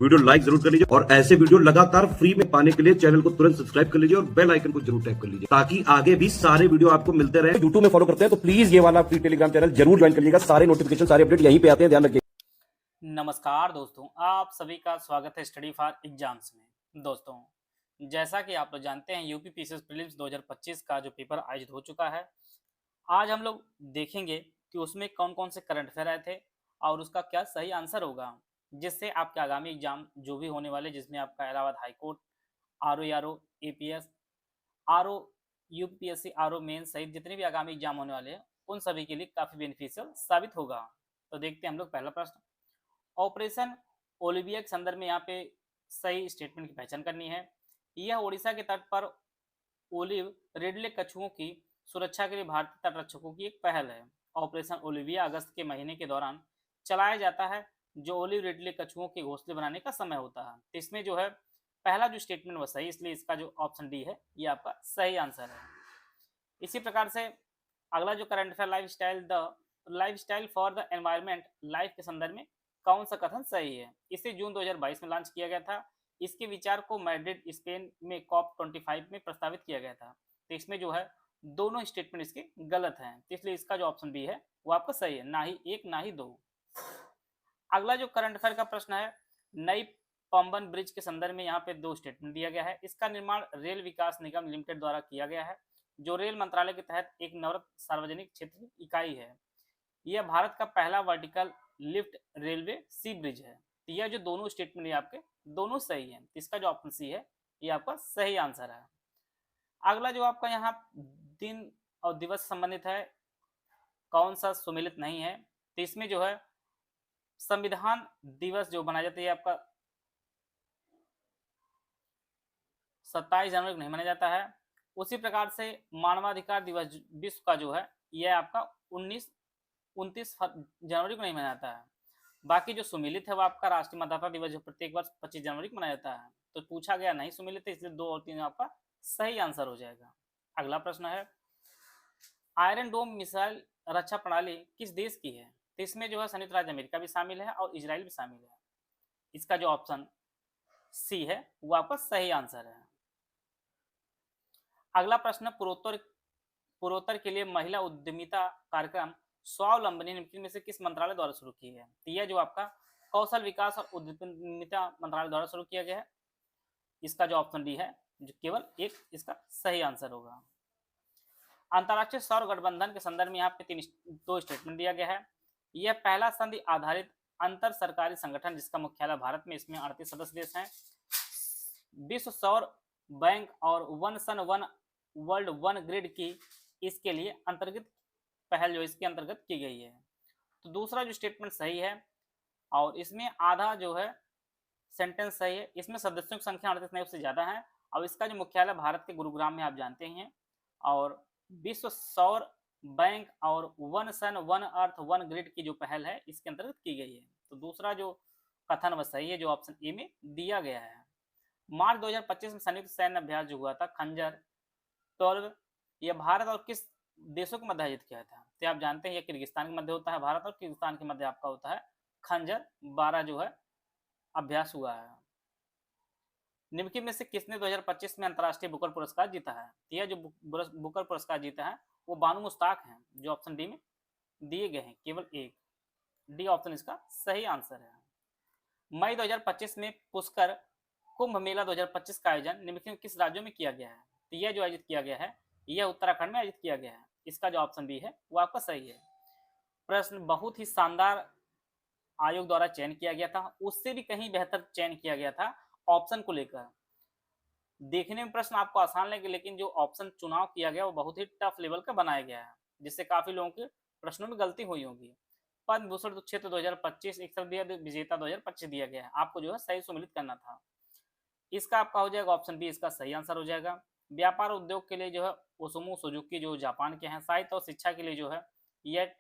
Video like जरूर कर लीजिए और ऐसे वीडियो लगातार फ्री में पाने के लिए चैनल को तुरंत सब्सक्राइब कर लीजिए और बेल आइकन को जरूर टैप कर लीजिए ताकि आगे भी सारे वीडियो आपको मिलते रहे। यूट्यूब में फॉलो करते हैं तो प्लीज ये वाला फ्री टेलीग्राम चैनल जरूर ज्वाइन कर लीजिएगा। सारे नोटिफिकेशन सारे अपडेट यहीं पे आते हैं, ध्यान रखिए। नमस्कार दोस्तों, आप सभी का स्वागत है स्टडी फॉर एग्जाम्स में। दोस्तों, जैसा कि आप लोग जानते हैं यूपी पीसीएस प्रीलिम्स 2025 का जो पेपर आयोजित हो चुका है, आज हम लोग देखेंगे कि उसमें कौन कौन से करंट अफेयर आए थे और उसका क्या सही आंसर होगा, जिससे आपके आगामी एग्जाम जो भी होने वाले, जिसमें आपका Allahabad high court, RO APS, RO UPSC, RO main सहित जितने भी आगामी एग्जाम होने वाले हैं, उन सभी के लिए काफ़ी बेनिफिशियल साबित होगा। तो देखते हैं हम लोग पहला प्रश्न। ऑपरेशन ओलिविया के संदर्भ में यहाँ पे सही स्टेटमेंट की पहचान करनी है। यह ओडिशा के तट पर ओलिव रिडले कछुओं की सुरक्षा के लिए भारतीय तटरक्षकों की एक पहल है। ऑपरेशन ओलिविया अगस्त के महीने के दौरान चलाया जाता है, जो ओलिव रिडले कछुओं के घोंसले बनाने का समय होता है। तो इसमें जो है पहला जो स्टेटमेंट वो सही, इसलिए इसका जो ऑप्शन डी है ये आपका सही आंसर है। इसी प्रकार से अगला जो current affair lifestyle for the environment life के संदर्भ में कौन सा कथन सही है। इसे जून 2022 में लॉन्च किया गया था। इसके विचार को मैड्रिड स्पेन में कॉप 25 में प्रस्तावित किया गया था। तो इसमें जो है दोनों स्टेटमेंट इसके गलत हैं, तो इसलिए इसका जो ऑप्शन बी है वो आपका सही है, ना ही एक ना ही दो। अगला जो करंट अफेयर का प्रश्न है, नई पंबन ब्रिज के संदर्भ में यहाँ पे दो स्टेटमेंट दिया गया है। इसका निर्माण रेल विकास निगम लिमिटेड द्वारा किया गया है, जो रेल मंत्रालय के तहत एक नवरत्न सार्वजनिक क्षेत्र इकाई है। यह भारत का पहला वर्टिकल लिफ्ट रेलवे सी ब्रिज है। तो यह जो दोनों स्टेटमेंट है आपके दोनों सही है, इसका जो ऑप्शन सी है ये आपका सही आंसर है। अगला जो आपका यहाँ दिन और दिवस संबंधित है, कौन सा सुमेलित नहीं है। तो इसमें जो है संविधान दिवस जो मनाया जाता है आपका 27 जनवरी को नहीं मनाया जाता है। उसी प्रकार से मानवाधिकार दिवस विश्व का जो है यह आपका 29 जनवरी को नहीं मनाया जाता है। बाकी जो सुमेलित है वो आपका राष्ट्रीय मतदाता दिवस जो प्रत्येक वर्ष 25 जनवरी को मनाया जाता है। तो पूछा गया नहीं सुमेलित है, इसलिए 2 और 3 आपका सही आंसर हो जाएगा। अगला प्रश्न है, आयरन डोम मिसाइल रक्षा प्रणाली किस देश की है। तो इसमें जो है संयुक्त राज्य अमेरिका भी शामिल है और इजराइल भी शामिल है। इसका जो ऑप्शन सी है वो आपका सही आंसर है। अगला प्रश्न, पूर्वोत्तर के लिए महिला उद्यमिता कार्यक्रम स्वावलंबनी निम्नलिखित में से किस मंत्रालय द्वारा शुरू की है। तो यह जो आपका कौशल विकास और उद्यमिता मंत्रालय द्वारा शुरू किया गया है। इसका जो ऑप्शन डी है जो केवल एक इसका सही आंसर होगा। अंतर्राष्ट्रीय सौर गठबंधन के संदर्भ में यहाँ पे दो स्टेटमेंट दिया गया है। यह पहला संधि आधारित अंतर सरकारी संगठन जिसका मुख्यालय भारत में, इसमें 38 सदस्य देश हैं। विश्व सौर बैंक और one sun one world one grid की इसके लिए अंतर्गत पहल जो इसके अंतर्गत की गई है। तो दूसरा जो स्टेटमेंट सही है और इसमें आधा जो है सेंटेंस सही है। इसमें सदस्यों की संख्या 38 नहीं उससे ज़्यादा है और इसका जो मुख्यालय भारत के गुरुग्राम में आप जानते हैं। और विश्व सौर बैंक और one sun one earth one grid की जो पहल है इसके अंतर्गत की गई है। तो दूसरा जो कथन वह सही है जो ऑप्शन ए में दिया गया है। मार्च 2025 में संयुक्त सैन्य अभ्यास जो हुआ था खंजर 12, यह भारत और किस देशों के मध्य आयोजित किया था। तो आप जानते हैं यह किर्गिस्तान के मध्य होता है, भारत और किर्गिस्तान के मध्य आपका होता है खंजर 12 जो है अभ्यास हुआ है। निम्नलिखित में से किसने 2025 में अंतर्राष्ट्रीय बुकर पुरस्कार जीता है। यह जो बुकर पुरस्कार जीता है वो बानू मुश्ताक हैं, जो ऑप्शन डी में दिए गए हैं, केवल एक डी ऑप्शन इसका सही आंसर है। मई 2025 में पुष्कर कुंभ मेला 2025 का आयोजन निम्नलिखित में किस राज्यों में किया गया है। तो यह जो आयोजित किया गया है यह उत्तराखंड में आयोजित किया गया है। इसका जो ऑप्शन बी है वो आपका सही है। प्रश्न बहुत ही शानदार आयोग द्वारा चयन किया गया था, उससे भी कहीं बेहतर चयन किया गया था ऑप्शन को लेकर। देखने में प्रश्न आपको आसान लगे, लेकिन जो ऑप्शन चुनाव किया गया वो बहुत ही टफ लेवल का बनाया गया है, जिससे काफी लोगों के प्रश्नों में गलती हुई होगी। पद्म भूषण क्षेत्र 2025 एक विजेता 2025 दिया गया है, आपको जो है सही सुमिलित करना था। इसका आपका हो जाएगा ऑप्शन बी, इसका सही आंसर हो जाएगा। व्यापार उद्योग के लिए जो है ओसुमु सुजुकी जो जापान के हैं। साहित्य और शिक्षा के लिए जो है यह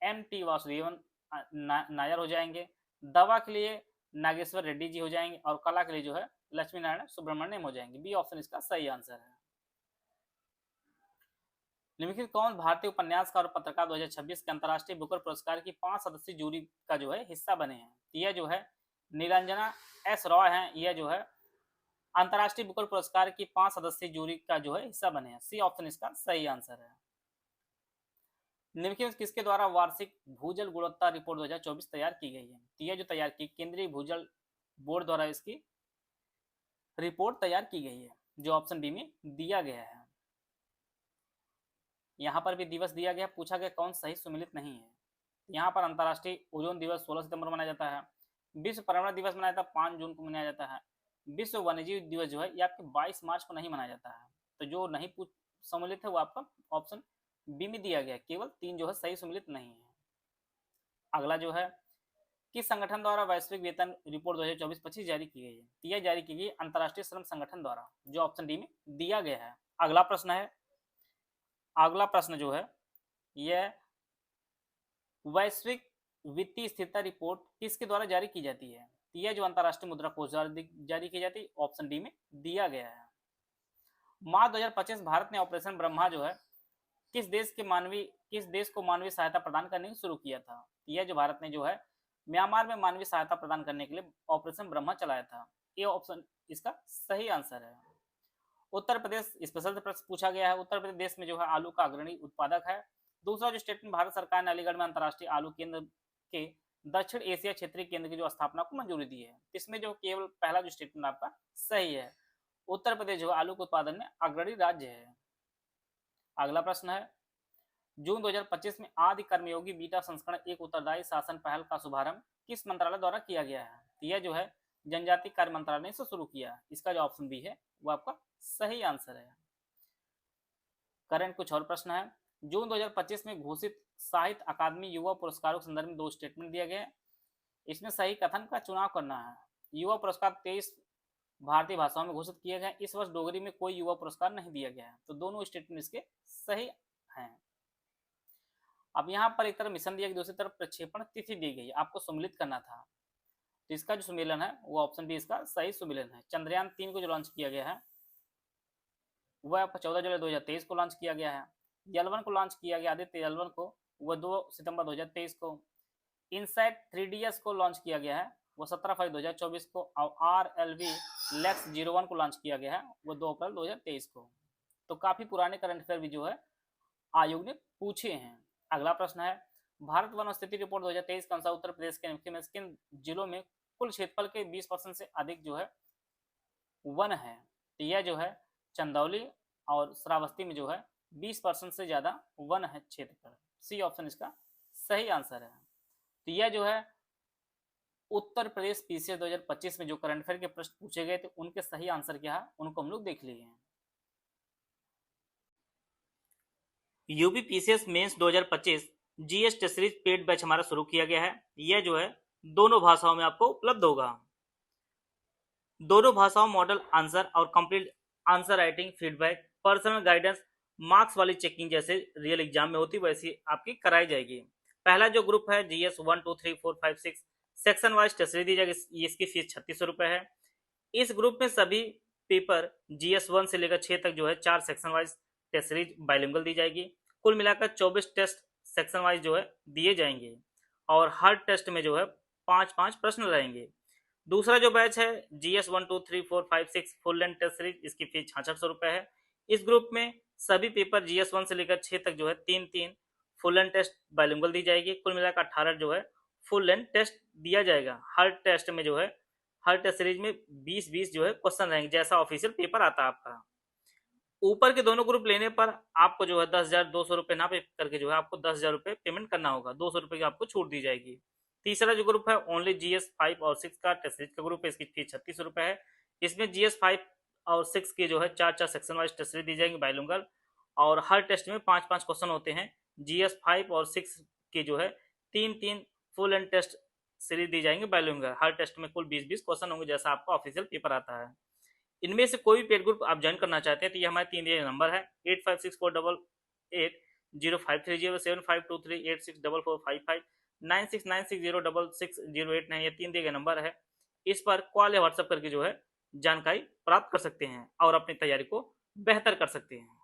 MT वासुदेवन नायर हो जाएंगे। दवा के लिए नागेश्वर रेड्डी जी हो जाएंगे और कला के लिए जो है लक्ष्मी नारायण सुब्रमण्यम हो जाएंगे। बी ऑप्शन इसका सही आंसर है। निम्नलिखित कौन भारतीय उपन्यासकार और पत्रकार 2026 के अंतर्राष्ट्रीय बुकर पुरस्कार की 5 सदस्यीय जूरी का जो है हिस्सा बने हैं। यह जो है नीलांजना एस रॉय हैं, यह जो है अंतर्राष्ट्रीय बुकर पुरस्कार की 5 सदस्यीय जूरी का जो है हिस्सा बने हैं। सी ऑप्शन इसका सही आंसर है। निम्नलिखित में किसके द्वारा वार्षिक भूजल गुणवत्ता रिपोर्ट 2024 तैयार की गई है? तो यह जो तैयार की केंद्रीय भूजल बोर्ड द्वारा इसकी रिपोर्ट तैयार की गई है, जो ऑप्शन बी में दिया गया है। यहाँ पर भी दिवस दिया गया, पूछा गया कौन सही सुमेलित नहीं है। यहाँ पर अंतर्राष्ट्रीय ओजोन दिवस 16 सितंबर मनाया जाता है, विश्व पर्यावरण दिवस मनाया जाता है 5 जून को मनाया जाता है, विश्व वन्यजीव दिवस जो है ये आपके 22 मार्च को नहीं मनाया जाता है। तो जो नहीं सम्मिलित है वो आपका ऑप्शन बी में दिया गया, केवल 3 जो है सही सम्मिलित नहीं है। अगला जो है किस संगठन द्वारा वैश्विक वेतन रिपोर्ट 2024-25 जारी की गई है? यह जारी की गई अंतर्राष्ट्रीय श्रम संगठन द्वारा, जो ऑप्शन डी में दिया गया है। अगला प्रश्न जो है यह वैश्विक वित्तीय स्थिरता रिपोर्ट किसके द्वारा जारी की जाती है? यह जो अंतर्राष्ट्रीय मुद्रा कोष जारी की जाती है, ऑप्शन डी में दिया गया है। मार्च 2025 भारत ने ऑपरेशन ब्रह्मा जो है किस देश को मानवीय सहायता प्रदान करने की शुरू किया था? यह जो भारत ने जो है म्यांमार में मानवीय सहायता प्रदान करने के लिए ऑपरेशन ब्रह्मा चलाया था। ये ऑप्शन इसका सही आंसर है। उत्तर प्रदेश स्पेशल से प्रश्न पूछा गया है। उत्तर प्रदेश में जो है आलू का अग्रणी उत्पादक है। दूसरा जो स्टेटमेंट, भारत सरकार ने अलीगढ़ में अंतर्राष्ट्रीय आलू केंद्र के दक्षिण एशिया क्षेत्रीय केंद्र की जो स्थापना को मंजूरी दी है। इसमें जो केवल पहला जो स्टेटमेंट आपका सही है। उत्तर प्रदेश जो आलू के उत्पादन में अग्रणी राज्य है। अगला प्रश्न है जून 2025 में आदि कर्मयोगी बीटा संस्करण एक उत्तरदायी शासन पहल का शुभारंभ किस मंत्रालय द्वारा किया गया है? यह जो है जनजातीय कार्य मंत्रालय ने इसे शुरू किया। इसका जो ऑप्शन बी है वो आपका सही आंसर है। करंट कुछ और प्रश्न है। जून 2025 में घोषित साहित्य अकादमी युवा पुरस्कारों के संदर्भ में 2 स्टेटमेंट दिए गए। इसमें सही कथन का चुनाव करना है। युवा पुरस्कार 23 भारतीय भाषाओं में घोषित किए गए। इस वर्ष डोगरी में कोई युवा पुरस्कार नहीं दिया गया है। तो दोनों स्टेटमेंट इसके सही हैं। अब यहाँ पर एक तरफ मिशन दिया गया, दूसरी तरफ प्रक्षेपण तिथि दी गई, आपको सम्मिलित करना था। तो इसका जो सम्मेलन है वो ऑप्शन बी इसका सही सम्मेलन है। चंद्रयान 3 को जो लॉन्च किया गया है वह आपका 14 जुलाई 2023 को लॉन्च किया गया है। L1 को लॉन्च किया गया आदित्य L1 को, वह 2 सितंबर 2023 को। इनसाइट 3DS को लॉन्च किया गया है, वो 17 फरवरी 2024 को। और RLV Lex 01 को लॉन्च किया गया है, वो 2 अप्रैल 2023 को। तो काफी पुराने करंट अफेयर भी जो है आयोग ने पूछे हैं। अगला प्रश्न है भारत वन स्थिति रिपोर्ट 2023 के अनुसार उत्तर प्रदेश के मुख्य में किन जिलों में कुल क्षेत्रफल के 20% से अधिक जो है वन है? तो यह जो है चंदौली और श्रावस्ती में जो है 20% से ज्यादा वन है क्षेत्रफल। सी ऑप्शन इसका सही आंसर है। तो यह जो है उत्तर प्रदेश पीसीएस 2025 में जो करंट अफेयर के प्रश्न पूछे गए थे उनके सही आंसर क्या है उनको हम लोग देख लिए हैं। UP PCS mains 2025 GS test series paid batch हमारा शुरू किया गया है। यह जो है दोनों भाषाओं में आपको उपलब्ध होगा। दोनों भाषाओं मॉडल आंसर और complete answer writing, feedback, personal guidance, marks वाली चेकिंग जैसे रियल एग्जाम में होती वैसी आपकी कराई जाएगी। पहला जो ग्रुप है GS 1, 2, 3, 4, 5, 6 section wise test series दी जाएगी। इसकी फीस 3600 रुपए है। इस ग्रुप में सभी पेपर जीएस 1 से लेकर 6 तक जो है 4 section wise test series bilingual दी जाएगी। कुल मिलाकर 24 टेस्ट सेक्शन वाइज जो है दिए जाएंगे और हर टेस्ट में जो है 5-5 प्रश्न रहेंगे। दूसरा जो बैच है GS 1, 2, 3, 4, 5, 6 full length test series, इसकी फीस 6600 रुपए है। इस ग्रुप में सभी पेपर जीएस 1 से लेकर 6 तक जो है 3-3 फुल लेंथ टेस्ट बाइलिंगुअल दी जाएगी। कुल मिलाकर 18 जो है फुल लेंथ टेस्ट दिया जाएगा। हर टेस्ट में जो है हर टेस्ट सीरीज में 20-20 जो है क्वेश्चन रहेंगे, जैसा ऑफिशियल पेपर आता है आपका। ऊपर के दोनों ग्रुप लेने पर आपको जो है 10,200 रुपए ना पे करके जो है आपको 10,000 रुपए पेमेंट करना होगा। 200 रुपए की आपको छूट दी जाएगी। तीसरा जो ग्रुप है ओनली जीएस 5 और 6 का टेस्ट सीरीज का ग्रुप है, इसकी फीस 3600 रुपए है। इसमें जीएस 5 और 6 के जो है 4-4 सेक्शन वाइज टेस्ट सीरीज दी जाएंगी बाइलिंगुअल और हर टेस्ट में 5-5 क्वेश्चन होते हैं। जीएस 5 और 6 के जो है 3-3 फुल एंड टेस्ट सीरीज दी जाएंगे बाइलिंगुअल। हर टेस्ट में कुल 20-20 क्वेश्चन होंगे, जैसा आपको ऑफिशियल पेपर आता है। इनमें से कोई भी पेड ग्रुप आप ज्वाइन करना चाहते हैं तो ये हमारे 3 दिए नंबर है 8564880530 7523864455 9696066089। ये 3 दिए गए नंबर है। इस पर कॉल या व्हाट्सएप करके जो है जानकारी प्राप्त कर सकते हैं और अपनी तैयारी को बेहतर कर सकते हैं।